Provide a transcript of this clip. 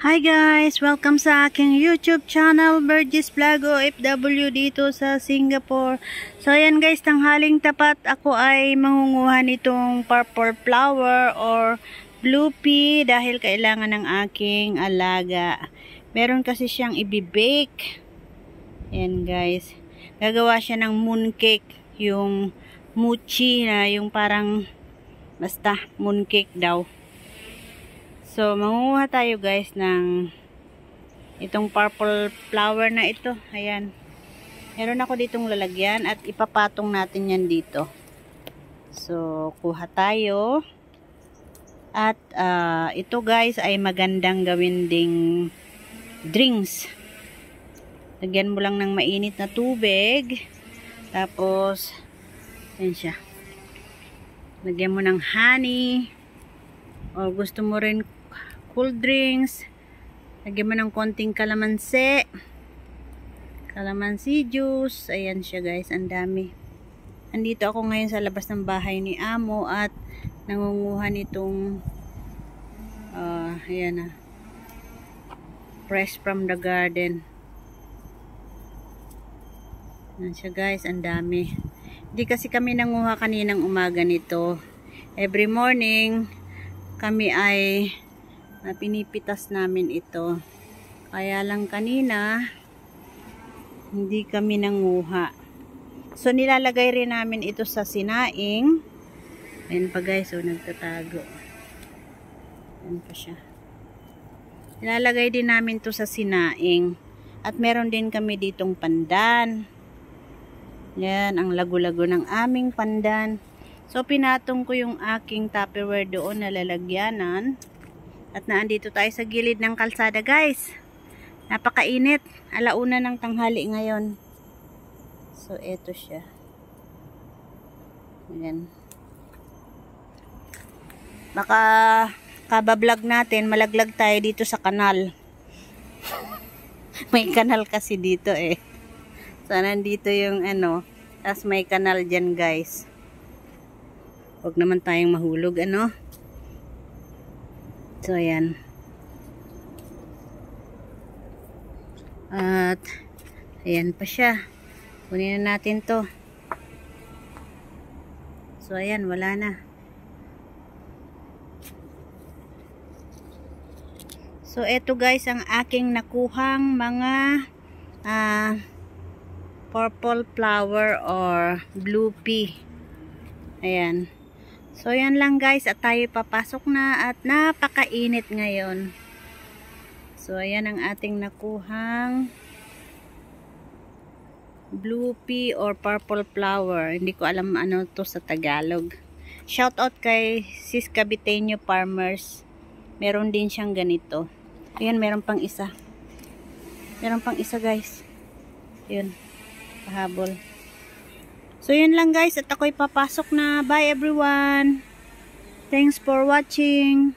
Hi guys! Welcome sa aking YouTube channel, Burgess Vlog OFW dito sa Singapore. So ayan guys, tanghaling tapat ako ay mangunguha nitong purple flower or blue pea dahil kailangan ng aking alaga. Meron kasi siyang ibibake. Ayan guys. Gagawa siya ng mooncake, yung mochi na yung parang basta mooncake daw. So, mangunguha tayo guys ng itong purple flower na ito. Ayan. Meron ako ditong lalagyan at ipapatong natin yan dito. So, kuha tayo. At ito guys ay magandang gawin ding drinks. Lagyan mo lang ng mainit na tubig. Tapos, yan siya. Lagyan mo ng honey. O gusto mo rin cool drinks, lagyan mo ng konting kalamansi juice. Ayan siya guys, ang dami. Andito ako ngayon sa labas ng bahay ni Amo at nangunguha nitong ayan na, fresh from the garden. Ayan siya guys, ang dami. Hindi kasi kami nanguha kaninang umaga nito. Every morning kami ay pinipitas namin ito. Kaya lang kanina hindi kami nanguha. So nilalagay rin namin ito sa sinaing. Ayan pa guys, so nagtatago. Ayan pa siya. Nilalagay din namin ito sa sinaing. At meron din kami ditong pandan. Yan ang lago-lago ng aming pandan. So pinatong ko yung aking Tupperware doon na lalagyanan. At naandito tayo sa gilid ng kalsada guys. Napakainit. Alauna ng tanghali ngayon. So eto siya. Ayan. Baka kabablog natin, malaglag tayo dito sa kanal. May kanal kasi dito eh. So nandito yung ano. Tapos may kanal dyan guys. Huwag naman tayong mahulog ano. So, ayan. At, ayan pa siya. Kunin na natin to. So, ayan. Wala na. So, eto guys, ang aking nakuhang mga purple flower or blue pea. Ayan. So, yan lang guys. At tayo papasok na. At napakainit ngayon. So, ayan ang ating nakuhang blue pea or purple flower. Hindi ko alam ano to sa Tagalog. Shout out kay Sis Caviteño Farmers. Meron din siyang ganito. Ayan, meron pang isa. Meron pang isa guys. Ayan. Pahabol. So, yun lang guys. At ako'y papasok na. Bye everyone. Thanks for watching.